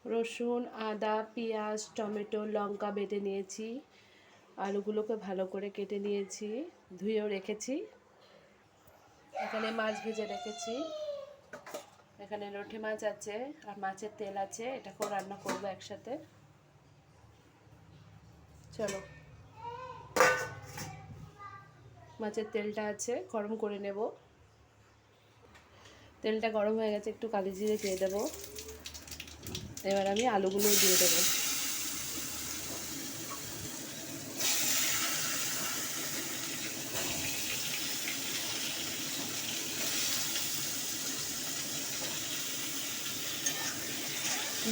রসুন, আদা, পেঁয়াজ, টমেটো, লঙ্কা বেটে নিয়েছি। আলুগুলোকে ভালো করে কেটে নিয়েছি, ধুয়েও রেখেছি। এখানে মাছ ভেজে রেখেছি। এখানে লোটে মাছ আছে আর মাছের তেল আছে, এটাকেও রান্না করবো একসাথে। চলো, মাছের তেলটা আছে, গরম করে নেব। তেলটা গরম হয়ে গেছে, একটু কালি জিরে দিয়ে দেবো। এবার আমি আলুগুলো দিয়ে দেবো।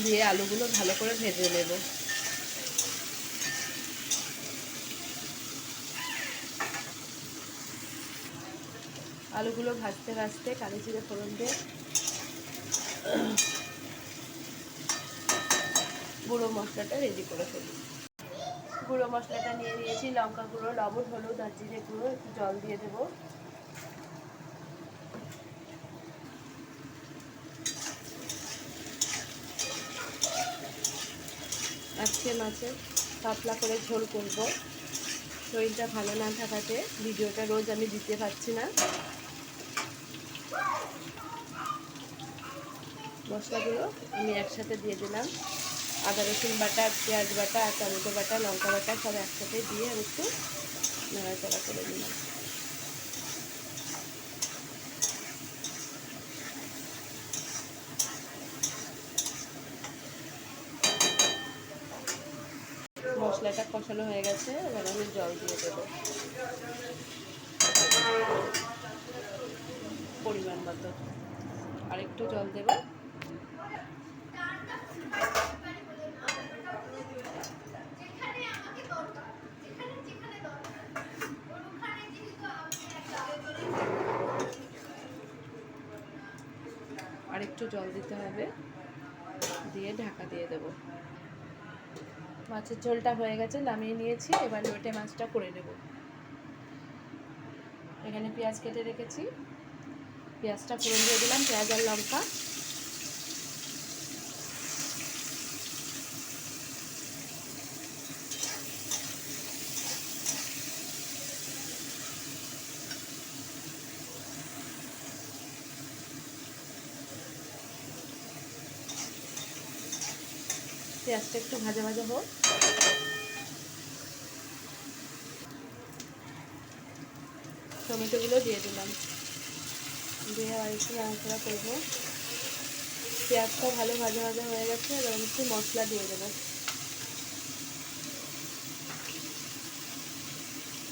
দিয়ে আলুগুলো ভালো করে ভেজে নেব। আলুগুলো ভাজতে ভাজতে কালি জিরে ফোড়ন দিয়ে গুঁড়ো মশলাটা রেডি করে ফেলি। গুঁড়ো মশলাটা নিয়ে নিয়েছি, লঙ্কা গুঁড়ো, লবণ, হলুদ আর জিরে গুঁড়ো। একটু জল দিয়ে দেবো। আজকে মাছের পাতলা করে ঝোল করব। শরীরটা ভালো না থাকাতে ভিডিওটা রোজ আমি দিতে পারছি না। মশলাগুলো আমি একসাথে দিয়ে দিলাম। আদা রসুন বাটা, পেঁয়াজ বাটা আর টমেটো বাটা, লঙ্কা বাটা সব একসাথে দিয়ে আমি একটু নাড়াচাড়া করে দিলাম। মশলাটা কষানো হয়ে গেছে, এবার আমি জল দিয়ে দেবো পরিমাণ মতো। আর একটু জল দেবো। আর একটু জল দিতে হবে, দিয়ে ঢাকা দিয়ে দেবো। মাছের ঝোলটা হয়ে গেছে, নামিয়ে নিয়েছি। এবার লোটে মাছটা করে নেব। এখানে পেঁয়াজ কেটে রেখেছি, পেঁয়াজটা ফোড়ন দিয়ে দিলাম, পেঁয়াজ আর লঙ্কা। পেঁয়াজটা একটু ভাজা ভাজা হোক। টমেটোগুলো দিয়ে দিলাম, দিয়ে আর একটু নাড়াচাড়া করবো। পেঁয়াজটা ভালো ভাজা ভাজা হয়ে গেছে, এবার আমি একটু মশলা দিয়ে দেবো।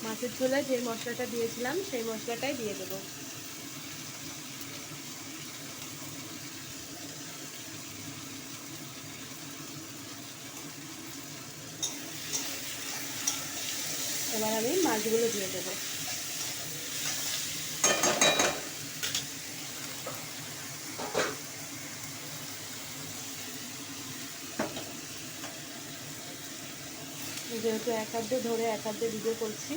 মাছের ঝোলে যে মশলাটা দিয়েছিলাম সেই মশলাটাই দিয়ে দেবো। এবার আমি মাছগুলো দিয়ে দেবো। যেহেতু এক হাতে ধরে এক হাতে ভিডিও করছি,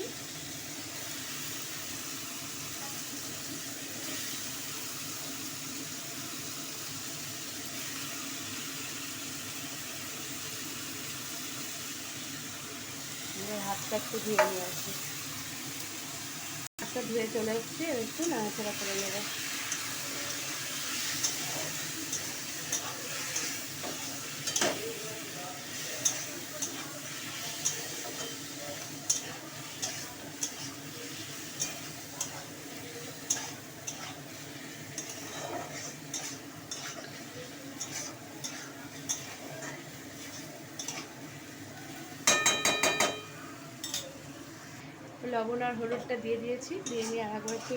হাতটা একটু ধুয়ে নিয়ে আসি। হাতটা ধুয়ে চলে এসেছি, একটু নাড়াচাড়া করে নেবো। লবণ আর হলুদটা দিয়ে দিয়েছি, দিয়ে নিয়ে আগে একটু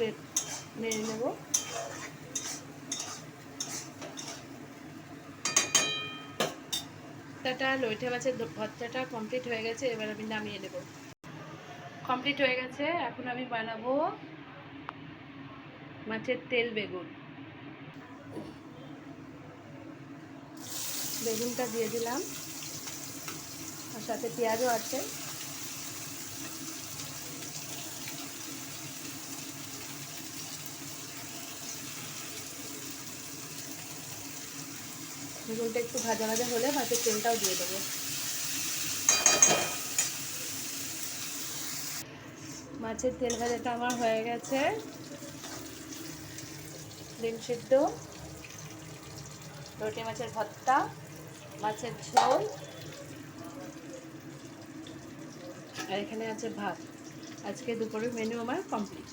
নেড়ে নেব। লইটে মাছের ভর্তাটা কমপ্লিট হয়ে গেছে, এবার আমি নামিয়ে নেব। কমপ্লিট হয়ে গেছে, এখন আমি বানাবো মাছের তেল বেগুন। বেগুনটা দিয়ে দিলাম, আর সাথে পেঁয়াজও আছে। বেগুনটা একটু ভাজা ভাজা হলে মাছের তেলটাও দিয়ে দেবো। মাছের তেল ভাজাটা আমার হয়ে গেছে। ডিম সিদ্ধ, লোটে মাছের ভর্তা, মাছের ঝোল, আর এখানে আছে ভাত। আজকে দুপুরের মেনু আমার কমপ্লিট।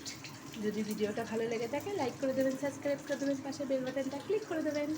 যদি ভিডিওটা ভালো লেগে থাকে লাইক করে দেবেন, সাবস্ক্রাইব করে দেবেন, পাশে বেল বাটনটা ক্লিক করে দেবেন।